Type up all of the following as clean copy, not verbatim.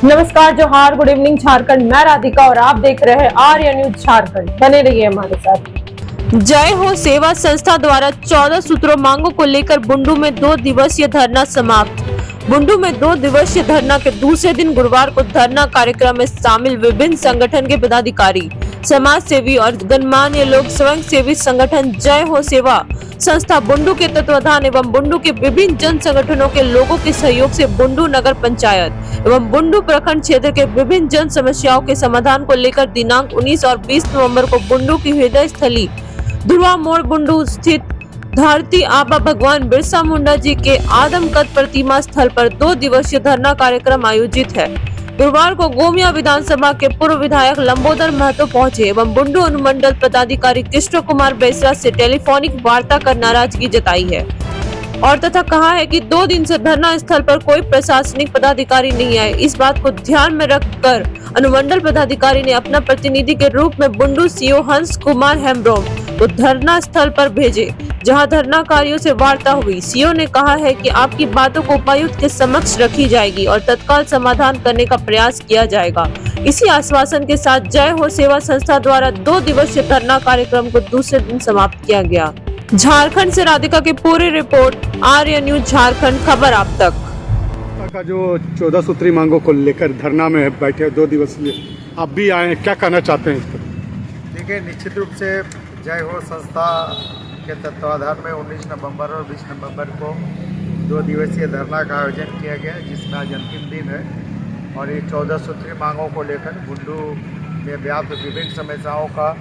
नमस्कार, जोहार, good evening Jharkhand. मैं राधिका और आप देख रहे हैं आर्य न्यूज झारखंड। बने रहिए हमारे साथ। जय हो सेवा संस्था द्वारा 14 सूत्रों मांगों को लेकर बुंडू में 2 दिवसीय धरना समाप्त। बुंडू में 2 दिवसीय धरना के दूसरे दिन गुरुवार को धरना कार्यक्रम में शामिल विभिन्न संगठन के पदाधिकारी, समाज सेवी और गणमान्य लोग स्वयं सेवी संगठन जय हो सेवा संस्था बुंडू के तत्वाधान एवं बुंडू के विभिन्न जन संगठनों के लोगों के सहयोग से बुंडू नगर पंचायत एवं बुंडू प्रखंड क्षेत्र के विभिन्न जन समस्याओं के समाधान को लेकर दिनांक 19 और 20 नवंबर को बुंडू की हृदय स्थली धुरवा मोड़ बुंडू स्थित धरती आबा भगवान बिरसा मुंडा जी के आदमकद प्रतिमा स्थल पर 2 दिवसीय धरना कार्यक्रम आयोजित है। गुरुवार को गोमिया विधानसभा के पूर्व विधायक लंबोदर महतो पहुंचे एवं बुंडू अनुमंडल पदाधिकारी कृष्ण कुमार बेसरा से टेलीफोनिक वार्ता कर नाराजगी जताई है और तथा कहा है कि 2 दिन से धरना स्थल पर कोई प्रशासनिक पदाधिकारी नहीं आए। इस बात को ध्यान में रखकर अनुमंडल पदाधिकारी ने अपना प्रतिनिधि के रूप में बुंडू सीओ हंस कुमार हेम्ब्रोम को धरना स्थल पर भेजे, जहां धरनाकारियों से वार्ता हुई। सीओ ने कहा है कि आपकी बातों को उपायुक्त के समक्ष रखी जाएगी और तत्काल समाधान करने का प्रयास किया जाएगा। इसी आश्वासन के साथ जय हो सेवा संस्था द्वारा 2 दिवसीय धरना कार्यक्रम को दूसरे दिन समाप्त किया गया। झारखंड से राधिका की पूरी रिपोर्ट, आर्य न्यूज झारखंड, खबर आप तक। का जो 14 सूत्री मांगों को लेकर धरना में बैठे 2 दिवसीय, आप भी आए, क्या कहना चाहते हैं इस पर? देखिए, निश्चित रूप से जय हो संस्था के तत्वाधान में 19 नवंबर और 20 नवंबर को 2 दिवसीय धरना का आयोजन किया गया, जिसमें आज अंतिम दिन है। और ये 14 सूत्री मांगों को लेकर बुंडू में व्याप्त विभिन्न समस्याओं का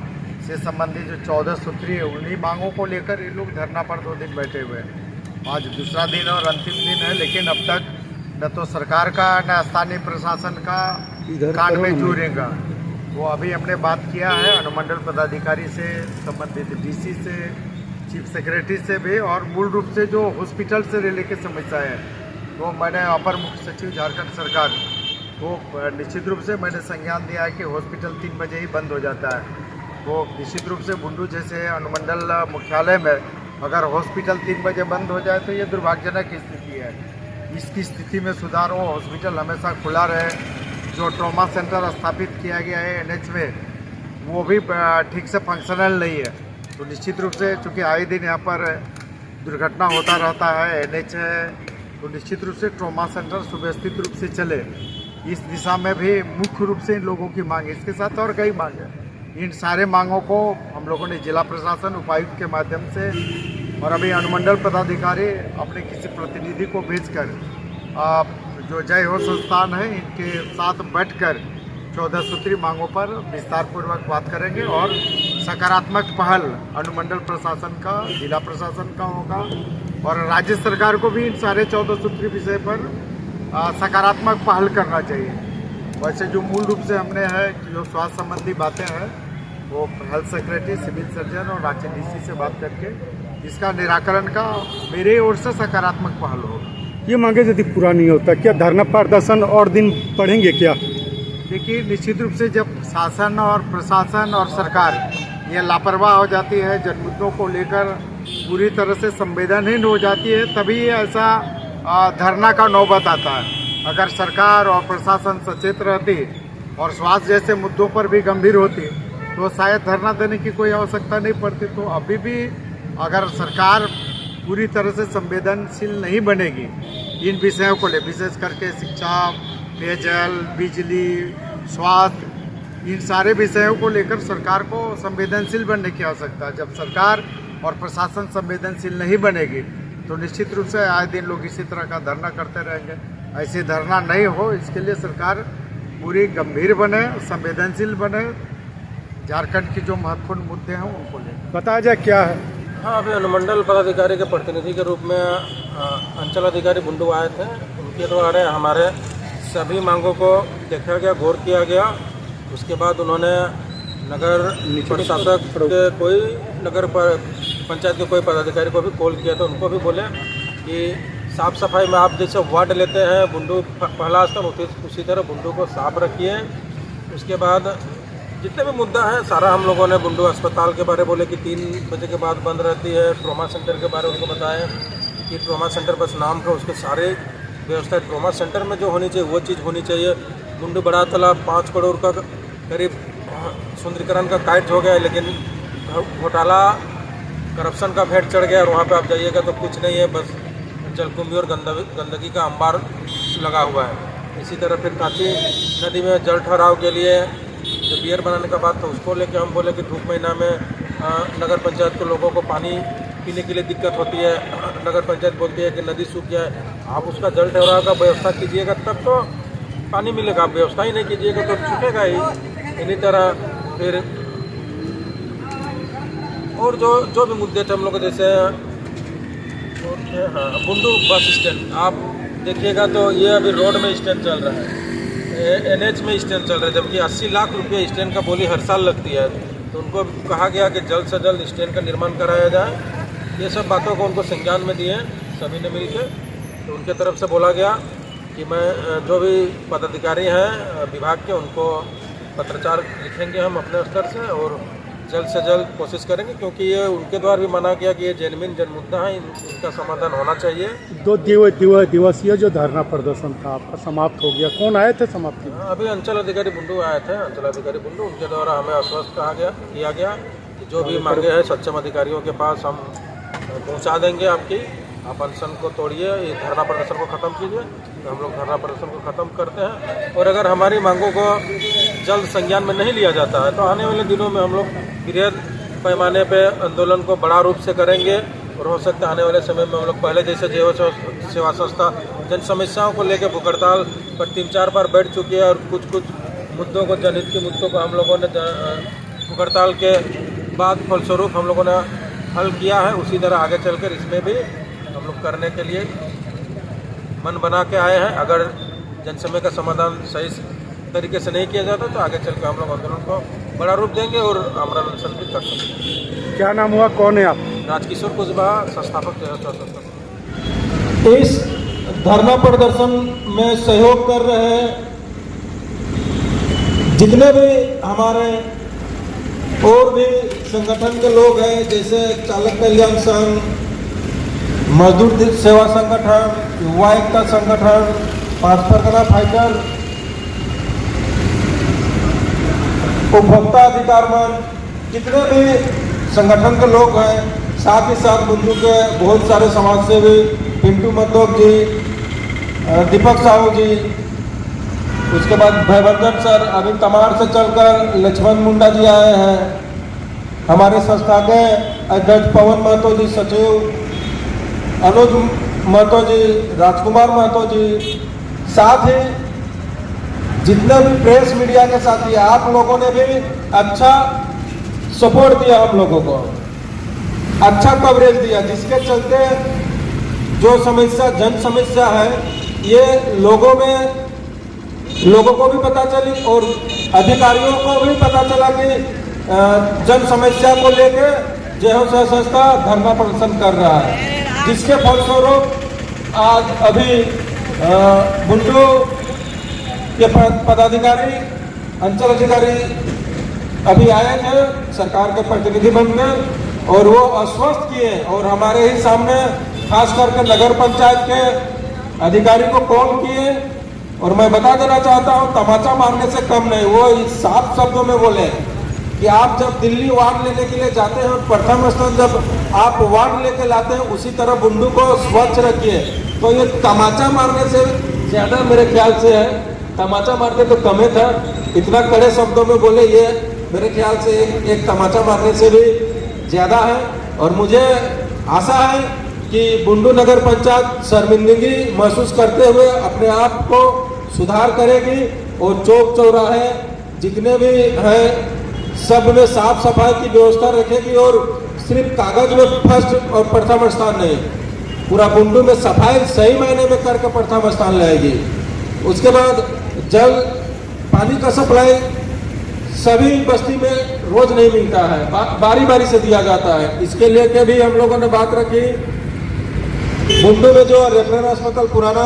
से संबंधित जो 14 सूत्री है, उन्हीं मांगों को लेकर ये लोग धरना पर 2 दिन बैठे हुए हैं। आज दूसरा दिन और अंतिम दिन है, लेकिन अब तक न तो सरकार का न स्थानीय प्रशासन का कान में जू रेंगा। वो अभी हमने बात किया है अनुमंडल पदाधिकारी से, संबंधित डीसी से, चीफ सेक्रेटरी से भी, और मूल रूप से जो हॉस्पिटल से रिलेटेड समस्या है वो मैंने अपर मुख्य सचिव झारखंड सरकार वो निश्चित रूप से मैंने संज्ञान दिया है कि हॉस्पिटल 3 बजे ही बंद हो जाता है। वो निश्चित रूप से बुंडू जैसे अनुमंडल मुख्यालय में अगर हॉस्पिटल 3 बजे बंद हो जाए तो ये दुर्भाग्यजनक स्थिति है। इसकी स्थिति में सुधार हो, हॉस्पिटल हमेशा खुला रहे। जो ट्रॉमा सेंटर स्थापित किया गया है एनएच में, वो भी ठीक से फंक्शनल नहीं है। तो निश्चित रूप से चूँकि आए दिन यहाँ पर दुर्घटना होता रहता है, एनएच है, तो निश्चित रूप से ट्रॉमा सेंटर सुव्यवस्थित रूप से चले, इस दिशा में भी मुख्य रूप से इन लोगों की मांग है। इसके साथ और कई मांग है। इन सारे मांगों को हम लोगों ने जिला प्रशासन, उपायुक्त के माध्यम से और अभी अनुमंडल पदाधिकारी अपने किसी प्रतिनिधि को भेजकर जो जय हो संस्थान है इनके साथ बैठकर 14 सूत्री मांगों पर विस्तार पूर्वक बात करेंगे और सकारात्मक पहल अनुमंडल प्रशासन का, जिला प्रशासन का होगा और राज्य सरकार को भी इन सारे 14 सूत्री विषय पर सकारात्मक पहल करना चाहिए। वैसे जो मूल रूप से हमने है जो स्वास्थ्य संबंधी बातें हैं वो हेल्थ सेक्रेटरी, सिविल सर्जन और राज्य डीसी से बात करके इसका निराकरण का मेरे ओर से सकारात्मक पहल होगा। ये मांगे यदि पूरा नहीं होता, क्या धरना प्रदर्शन और दिन बढ़ेंगे क्या? देखिए, निश्चित रूप से जब शासन और प्रशासन और सरकार ये लापरवाह हो जाती है, जन मुद्दों को लेकर पूरी तरह से संवेदनहीन हो जाती है, तभी ऐसा धरना का नौबत आता है। अगर सरकार और प्रशासन सचेत रहती और स्वास्थ्य जैसे मुद्दों पर भी गंभीर होती तो शायद धरना देने की कोई आवश्यकता नहीं पड़ती। तो अभी भी अगर सरकार पूरी तरह से संवेदनशील नहीं बनेगी इन विषयों को ले, विशेष करके शिक्षा, पेयजल, बिजली, स्वास्थ्य, इन सारे विषयों को लेकर सरकार को संवेदनशील बनने की आवश्यकता है। जब सरकार और प्रशासन संवेदनशील नहीं बनेगी तो निश्चित रूप से आए दिन लोग इसी तरह का धरना करते रहेंगे। ऐसे धरना नहीं हो, इसके लिए सरकार पूरी गंभीर बने, संवेदनशील बने, झारखंड की जो महत्वपूर्ण मुद्दे हैं उनको ले। बताया जाए क्या है? हाँ, अभी अनुमंडल पदाधिकारी के प्रतिनिधि के रूप में अंचल अधिकारी बुंडू आए थे। उनके द्वारा हमारे सभी मांगों को देखा गया, गौर किया गया। उसके बाद उन्होंने नगर प्रशासक के कोई नगर पंचायत के कोई पदाधिकारी को भी कॉल किया था। उनको भी बोले कि साफ़ सफाई में आप जैसे वार्ड लेते हैं बुंडू पहला स्तर, उसी तरह बुंडू को साफ रखिए। उसके बाद जितने भी मुद्दा है सारा हम लोगों ने बुंडू अस्पताल के बारे बोले कि 3 बजे के बाद बंद रहती है। ट्रॉमा सेंटर के बारे उनको बताएं कि ट्रॉमा सेंटर बस नाम का, उसके सारे व्यवस्था ट्रॉमा सेंटर में जो होनी चाहिए वो चीज़ होनी चाहिए। बुंडू बड़ा तालाब 5 करोड़ का करीब सुंदरीकरण का काइट हो गया है, लेकिन घोटाला करप्शन का भेंट चढ़ गया और वहाँ पे आप जाइएगा तो कुछ नहीं है, बस जलकुंभी और गंदगी का अंबार लगा हुआ है। इसी तरह फिर कांची नदी में जल ठहराव के लिए जो बियर बनाने का बात था उसको लेके हम बोले कि धूप महीना में नगर पंचायत के लोगों को पानी पीने के लिए दिक्कत होती है। नगर पंचायत बोलती है कि नदी सूख गया है, आप उसका जल ठहराव का व्यवस्था कीजिएगा तब तो पानी मिलेगा, आप व्यवस्था ही नहीं कीजिएगा तो सूखेगा ही। इन्हीं तरह फिर और जो भी मुद्दे थे हम लोग जैसे हाँ बुंडू बस स्टैंड आप देखिएगा तो ये अभी रोड में स्टैंड चल रहा है, NH में स्टैंड चल रहा है, जबकि 80 लाख रुपये स्टैंड का बोली हर साल लगती है। तो उनको कहा गया कि जल्द से जल्द स्टैंड का निर्माण कराया जाए। ये सब बातों को उनको संज्ञान में दिए सभी ने मिलकर। तो उनके तरफ से बोला गया कि मैं जो भी पदाधिकारी हैं विभाग के उनको पत्राचार लिखेंगे हम अपने स्तर से और जल्द से जल्द कोशिश करेंगे, क्योंकि ये उनके द्वारा भी माना गया कि ये जेन्युइन जनमुद्दा है, इनका समाधान होना चाहिए। 2 दिवसीय जो धरना प्रदर्शन था आपका समाप्त हो गया, कौन आए थे समाप्ति में? अभी अंचल अधिकारी बुंडू आए थे, अंचल अधिकारी बुंडू, उनके द्वारा हमें आश्वस्त किया गया कि जो भी मांगे हैं सक्षम अधिकारियों के पास हम पहुँचा देंगे आपकी, आप अनशन को तोड़िए, ये धरना प्रदर्शन को ख़त्म कीजिए। तो हम लोग धरना प्रदर्शन को ख़त्म करते हैं और अगर हमारी मांगों को जल्द संज्ञान में नहीं लिया जाता है तो आने वाले दिनों में हम लोग बृहद पैमाने पे आंदोलन को बड़ा रूप से करेंगे और हो सकता है आने वाले समय में हम लोग पहले जैसे जय हो सेवा संस्था जन समस्याओं को लेकर भूख हड़ताल पर 3-4 बार बैठ चुकी है और कुछ मुद्दों को, जनहित के मुद्दों को हम लोगों ने भूख हड़ताल के बाद फलस्वरूप हम लोगों ने हल किया है। उसी तरह आगे चलकर इसमें भी हम लोग करने के लिए मन बना के आए हैं। अगर जनसमस्या का समाधान सही तरीके से नहीं किया जाता तो आगे चलकर हम लोग आंदोलन को बड़ा रूप देंगे और आमरण अनशन भी कर सकते। क्या नाम हुआ, कौन है आप? राजकिशोर कुशवाहा, संस्थापक जय हो संस्था। इस धरना प्रदर्शन में सहयोग कर रहे जितने भी हमारे और भी संगठन के लोग हैं, जैसे चालक कल्याण संघ, मजदूर सेवा संगठन, युवा एकता संगठन, 5 परगना फाइटर, उपभोक्ता अधिकार मंच, जितने भी संगठन के लोग हैं, साथ ही साथ बुंडू के बहुत सारे समाजसेवी, पिंटू मद्दोक जी, दीपक साहू जी, उसके बाद भयवर्धन सर, अभी तमार से चलकर लक्ष्मण मुंडा जी आए हैं, हमारी संस्था के अध्यक्ष पवन महतो जी, सचिव अनुज महतो जी, राजकुमार महतो जी, साथ ही जितने भी प्रेस मीडिया के साथी, आप लोगों ने भी अच्छा सपोर्ट दिया, हम लोगों को अच्छा कवरेज दिया, जिसके चलते जो समस्या जन समस्या है ये लोगों को भी पता चली और अधिकारियों को भी पता चला कि जन समस्या को लेकर जय हो सेवा संस्था धरना प्रदर्शन कर रहा है, जिसके फलस्वरूप आज अभी बुंडू के पदाधिकारी, अंचल अधिकारी अभी आए थे सरकार के प्रतिनिधि बनकर और वो आश्वस्त किए और हमारे ही सामने खास करके नगर पंचायत के अधिकारी को कॉल किए और मैं बता देना चाहता हूँ, तमाचा मारने से कम नहीं, वो साफ शब्दों में बोले कि आप जब दिल्ली वार्ड लेने के लिए जाते हैं, प्रथम स्थान जब आप वार्ड लेके लाते हैं, उसी तरह बुंडू को स्वच्छ रखिए। तो ये तमाचा मारने से ज़्यादा मेरे ख्याल से है, तमाचा मारते तो कम ही था, इतना कड़े शब्दों में बोले, ये मेरे ख्याल से एक तमाचा मारने से भी ज़्यादा है। और मुझे आशा है कि बुंडू नगर पंचायत शर्मिंदगी महसूस करते हुए अपने आप को सुधार करेगी और चौक चौराहे जितने भी हैं सब में साफ सफाई की व्यवस्था रखेगी और सिर्फ कागज में फर्स्ट और प्रथम स्थान नहीं, पूरा बुंडू में सफाई सही मायने में करके प्रथम स्थान लाएगी। उसके बाद जल पानी का सप्लाई सभी बस्ती में रोज नहीं मिलता है, बारी बारी से दिया जाता है, इसके लेके भी हम लोगों ने बात रखी। बुंडू में जो रेफरल अस्पताल पुराना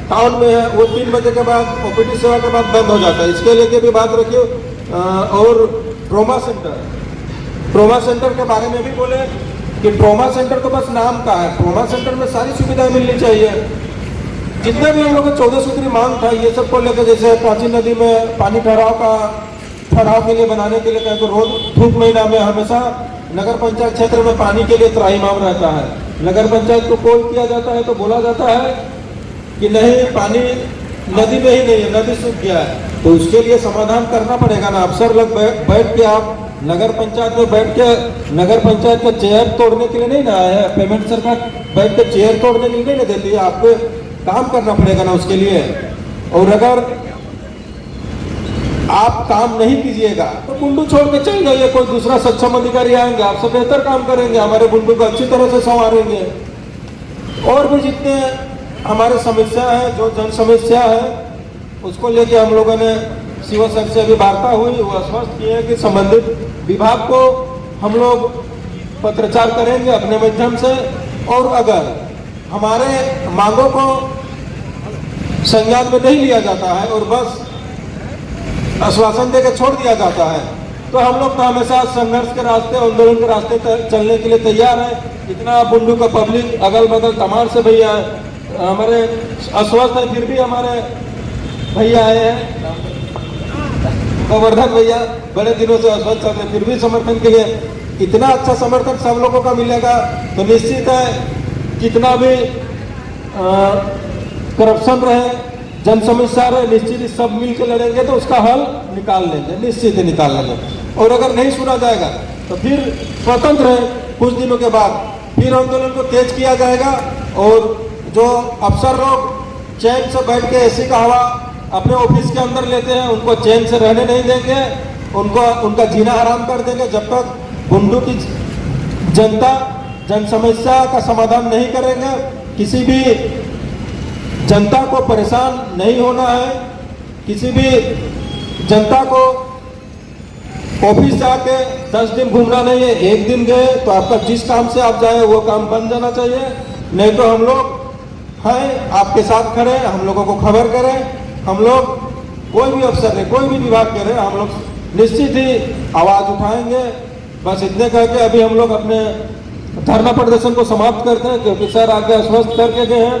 टाउन में है वो 3 बजे के बाद ओपीडी सेवा के बाद बंद हो जाता है, इसके लेके भी बात रखी। और ट्रॉमा सेंटर के बारे में भी बोले कि ट्रॉमा सेंटर तो बस नाम का है, ट्रॉमा सेंटर में सारी सुविधाएं मिलनी चाहिए। जितने भी हम लोग का 14 सूत्री मांग था, ये सब को लेकर, जैसे प्राचीन नदी में पानी ठहराव के लिए बनाने के लिए कहीं को रोज धूप महीना में हमेशा नगर पंचायत क्षेत्र में पानी के लिए त्राहिमाम रहता है। नगर पंचायत को कॉल किया जाता है तो बोला जाता है कि नहीं, पानी नदी में ही नहीं है, नदी सूख गया है। तो उसके लिए समाधान करना पड़ेगा ना। अफसर लोग बैठ के, आप नगर पंचायत में बैठ के नगर पंचायत का चेयर तोड़ने के लिए नहीं ना आया है। पेमेंट सरकार बैठ के चेयर तोड़ने के लिए नहीं ना देती है, आपको काम करना पड़ेगा ना उसके लिए। और अगर आप काम नहीं कीजिएगा तो बुंडू छोड़ के चल जाइए, कोई दूसरा सक्षम अधिकारी आएंगे, आपसे बेहतर काम करेंगे, हमारे बुंडू को अच्छी तरह से संवारेंगे। और भी जितने हमारे समस्या है, जो जन समस्या है, उसको लेके हम लोगों ने सीओ सर से अभी वार्ता हुई, वो आश्वस्त किए कि संबंधित विभाग को हम लोग पत्रचार करेंगे अपने माध्यम से। और अगर हमारे मांगों को संज्ञान में नहीं लिया जाता है और बस आश्वासन देकर छोड़ दिया जाता है, तो हम लोग तो हमेशा संघर्ष के रास्ते, आंदोलन के रास्ते चलने के लिए तैयार है। इतना बुंडू का पब्लिक अगल बगल तमाम से भैया हमारे अस्वस्थ है, फिर भी हमारे भैया आए हैं, गोवर्धन भैया बड़े दिनों से अस्वस्थ चल रहे, फिर भी समर्थन के लिए इतना अच्छा समर्थन सब लोगों का मिलेगा। तो निश्चित है कितना भी करप्शन रहे, जन समस्या रहे, निश्चित सब मिल के लड़ेंगे तो उसका हल निकाल लेंगे, निश्चित ही निकाल लेंगे। और अगर नहीं सुना जाएगा तो फिर स्वतंत्र है, कुछ दिनों के बाद फिर आंदोलन को तेज किया जाएगा। और जो अफसर लोग चैन से बैठ के एसी का हवा अपने ऑफिस के अंदर लेते हैं, उनको चैन से रहने नहीं देंगे, उनका जीना हराम कर देंगे। जब तक बुंडू की जनता जन समस्या का समाधान नहीं करेंगे, किसी भी जनता को परेशान नहीं होना है, किसी भी जनता को ऑफिस जाके 10 दिन घूमना नहीं है। एक दिन गए तो आपका जिस काम से आप जाए वो काम बन जाना चाहिए। नहीं तो हम लोग हैं आपके साथ खड़े, हम लोगों को खबर करें। हम लोग कोई भी अफसर है, कोई भी विभाग करे, हम लोग निश्चित ही आवाज उठाएंगे। बस इतने करके अभी हम लोग अपने धरना प्रदर्शन को समाप्त करते हैं, क्योंकि सर आगे आश्वस्त करके गए हैं।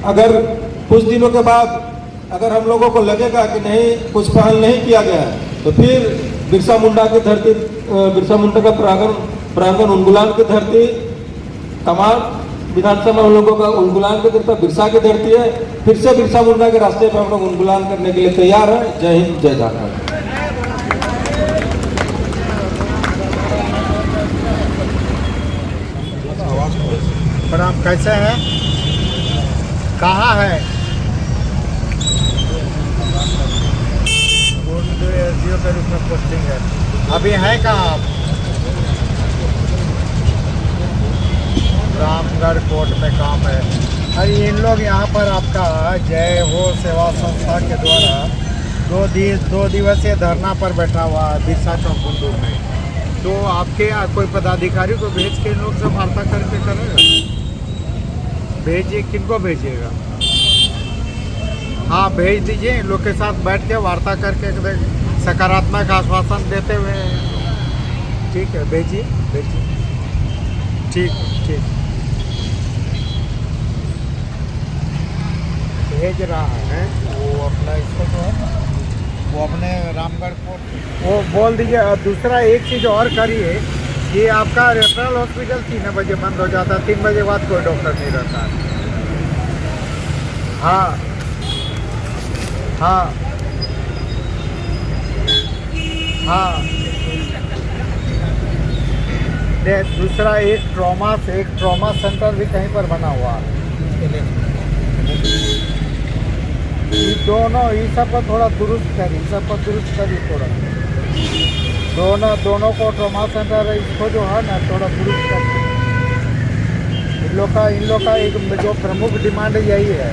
अगर कुछ दिनों के बाद अगर हम लोगों को लगेगा कि नहीं, कुछ पहल नहीं किया गया है, तो फिर बिरसा मुंडा की धरती, बिरसा मुंडा का प्रांगण उंगुलान की धरती, तमाम विधानसभा हम लोगों का उंगुलान की धरती बिरसा की धरती है। फिर से बिरसा मुंडा के रास्ते पर हम लोग उंगुलान करने के लिए तैयार है। जय हिंद, जय झारखंड। प्रणाम, कैसे हैं, कहाँ है? एसडीओ के रूप में पोस्टिंग है, अभी है कहाँ आप? रामगढ़ कोर्ट में काम है। अरे इन लोग यहाँ पर आपका जय हो सेवा संस्था के द्वारा 2 दिवसीय धरना पर बैठा हुआ है बिरसा चौक बुंडू में। तो आपके कोई पदाधिकारी को भेज के इन लोग से वार्ता करके करेगा? भेजिए, किनको भेजिएगा? हाँ, भेज दीजिए, इन लोग के साथ बैठ के वार्ता करके सकारात्मक आश्वासन देते हुए। ठीक है, भेजिए भेजिए। ठीक ठीक, भेज रहा है वो अपना, इसको जो है वो अपने रामगढ़ को वो बोल दीजिए। और दूसरा एक चीज़ और करिए कि आपका रेफरल हॉस्पिटल 3 बजे बंद हो जाता है, 3 बजे बाद कोई डॉक्टर नहीं रहता है। हाँ हाँ हाँ, दूसरा एक ट्रॉमा सेंटर भी कहीं पर बना हुआ है। ये दोनों, ये सब पर थोड़ा दुरुस्त करिए, थोड़ा दोनों को ट्रॉमा सेंटर है, इसको जो है ना थोड़ा दुरुस्त करिए। इन लोग का एक जो प्रमुख डिमांड यही है,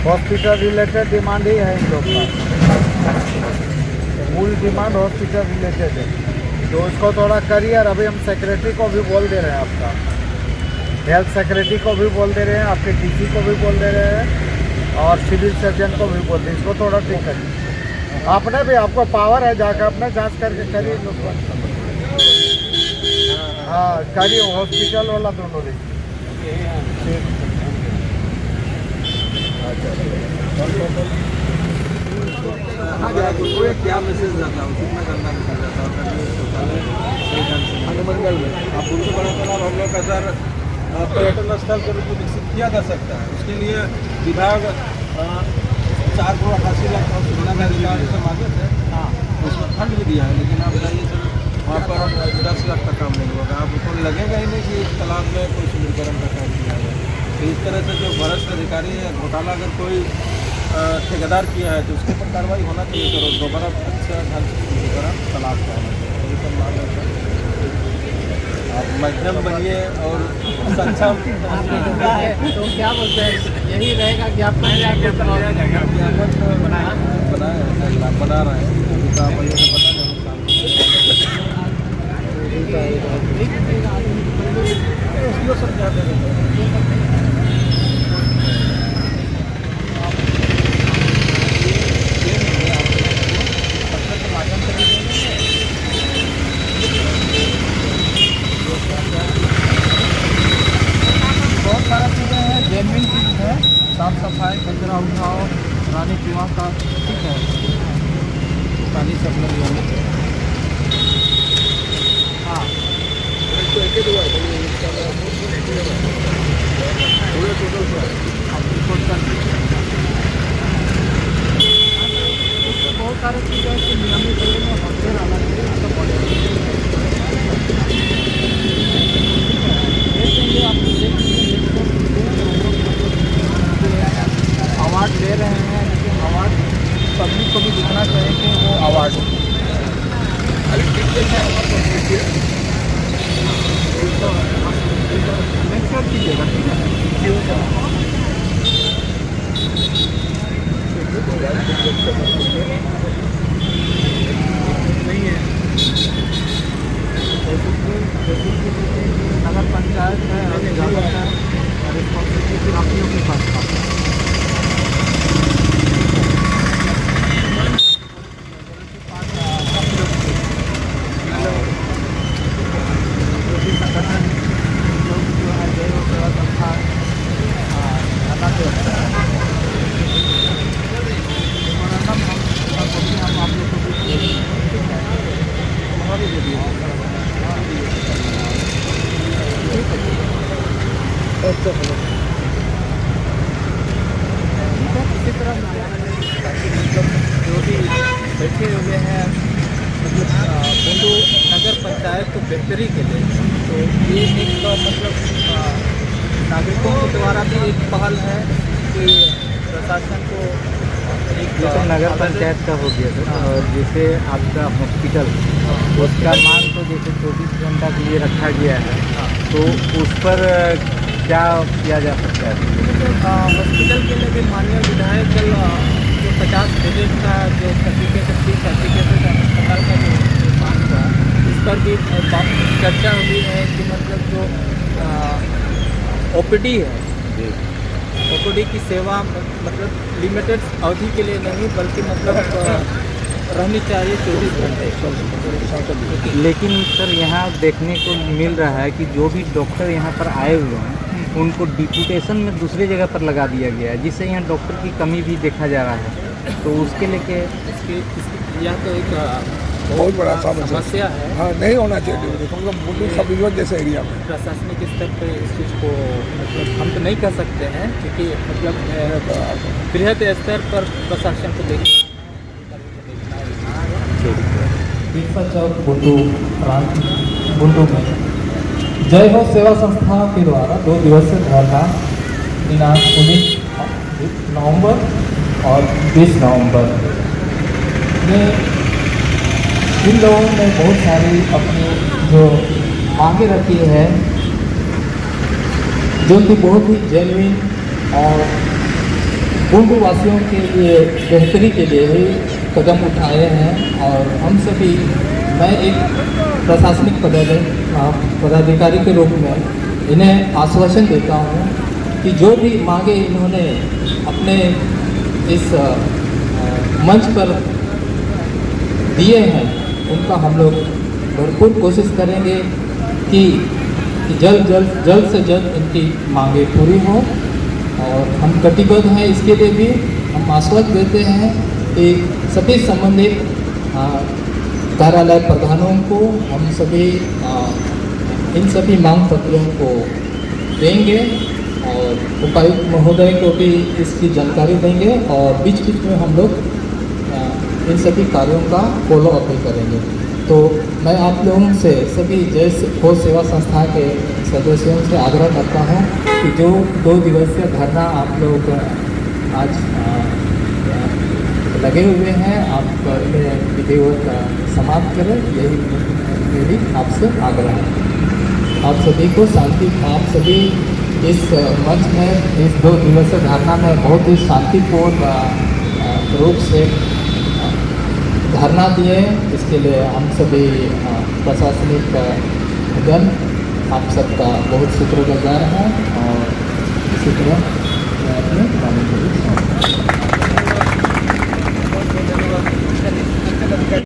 हॉस्पिटल रिलेटेड डिमांड ही है इन लोग का, मूल डिमांड हॉस्पिटल रिलेटेड है। तो उसको थोड़ा करिए। और अभी हम सेक्रेटरी को भी बोल दे रहे हैं, आपका हेल्थ सेक्रेटरी को भी बोल दे रहे हैं, आपके डीसी को भी बोल दे रहे हैं, और सिविल सर्जन को भी बोल दें, इसको थोड़ा ठीक करिए। आपने भी, आपको पावर है, जाकर अपने जांच करके करिए लोग। हाँ करिए, हॉस्पिटल वाला दोनों देखिए। ठीक। क्या मैसेज जाता है, कितना गंदा मैसेज जाता है अनुमंडल में। अब उनसे बड़ा तालाब हम लोग का सर पर्यटन स्थल के रूप में विकसित किया जा सकता है। उसके लिए विभाग 4,88,00,000 का सुविधा का अधिकार से मांगे थे, उसमें फंड भी दिया है, लेकिन आप बताइए सर वहाँ पर हम 10 लाख का काम नहीं होगा। आप उसको लगेगा ही नहीं कि इस तालाब में कोई सुदृढ़ीकरण का काम किया जाए। तो इस तरह से जो भ्रष्ट अधिकारी है, घोटाला अगर कोई ठेकेदार किया है तो उसके ऊपर कार्रवाई होना चाहिए सर। दोबारा अच्छा ढंग से सुदृढ़ीकरण तालाब का होना चाहिए। यही सब मांग है सर। आप मध्यम बनिए और सक्षम तो क्या बोलते हैं, यही रहेगा कि आप पहले आगे बना रहे हैं अभी तो आप से पता नहीं सब जाते हैं। बहुत सारा चीज़ें हैं, जेनविन चीज़ है, साफ सफाई, कचरा उठाओ, रानी कुआं का, ठीक है, पानी सब लोग लेंगे। हाँ बहुत सारे चीज़ें हैं कि नियमित रूप में होते रहना चाहिए। तो देखेंगे आप अवार्ड ले रहे हैं, लेकिन अवार्ड पब्लिक को भी दिखना चाहिए कि वो अवार्ड नेक्स्ट कीजिएगा, ठीक है। नहीं है नगर पंचायत है, रिस्पॉन्सिबिलिटी आप लोग के पास था। संगठन लोग जो है जय हो सेवा संस्था थाना के मेमोरेंडम हम आप लोग को भी दे दिए। इसी तरह मतलब जो भी बैठे हुए हैं, मतलब बुंडू नगर पंचायत को बेहतरी के लिए, तो ये एक मतलब नागरिकों के द्वारा भी एक पहल है कि प्रशासन को एक ये तो नगर पंचायत का हो गया सर। और जैसे आपका हॉस्पिटल, उसका मांग तो जैसे 24 घंटा के लिए रखा गया है, तो उस पर क्या किया जा सकता है? हॉस्पिटल के लिए भी माननीय विधायक जो 50 बेड का जो सर्टिफिकेट अस्पताल का जो निर्माण हुआ, इस पर भी चर्चा हुई है कि मतलब जो OPD है, OPD की सेवा मतलब लिमिटेड अवधि के लिए नहीं, बल्कि मतलब रहनी चाहिए 24 घंटे। लेकिन सर यहाँ देखने को मिल रहा है कि जो भी डॉक्टर यहाँ पर आए हुए हैं, उनको डिप्यूटेशन में दूसरी जगह पर लगा दिया गया है, जिससे यहाँ डॉक्टर की कमी भी देखा जा रहा है। तो उसके लेके यह तो एक बहुत बड़ा समस्या है। हाँ, नहीं होना चाहिए बुंडू सब जैसे एरिया में। प्रशासनिक स्तर पर इस चीज़ को मतलब हम तो नहीं कह सकते हैं, क्योंकि मतलब बृहद स्तर पर प्रशासन को देखना बिरसा चौक बुंडू में जय हो सेवा संस्था के द्वारा 2 दिवसीय धरना दिनांक 19 नवंबर और 20 नवंबर में इन लोगों ने बहुत सारी अपनी जो मांगे रखी है, जो कि बहुत ही जेन्युइन और बुंडू वासियों के लिए बेहतरी के लिए ही कदम उठाए हैं। और हम सभी, मैं एक प्रशासनिक पदाधिकारी के रूप में इन्हें आश्वासन देता हूं कि जो भी मांगे इन्होंने अपने इस मंच पर दिए हैं, उनका हम लोग भरपूर कोशिश करेंगे कि जल्द से जल्द इनकी मांगे पूरी हो। और हम कटिबद्ध हैं इसके लिए भी। हम आश्वस्त देते हैं कि सभी संबंधित कार्यालय प्रधानों को हम सभी इन सभी मांग पत्रों को देंगे और उपायुक्त महोदय को भी इसकी जानकारी देंगे और बीच बीच में हम लोग इन सभी कार्यों का फॉलो अप भी करेंगे। तो मैं आप लोगों से सभी जय हो सेवा संस्था के सदस्यों से आग्रह करता हूं कि जो 2 दिवसीय धरना आप लोग आज लगे हुए हैं, आप विधिवत समाप्त करें, यही मेरी आपसे आग्रह है। आप सभी को शांति, आप सभी इस मंच में इस 2 दिवसीय धरना में बहुत ही शांतिपूर्ण रूप से धरना दिए, इसके लिए हम सभी प्रशासनिक जन आप सबका बहुत शुक्रगुजार हैं और इसी तरह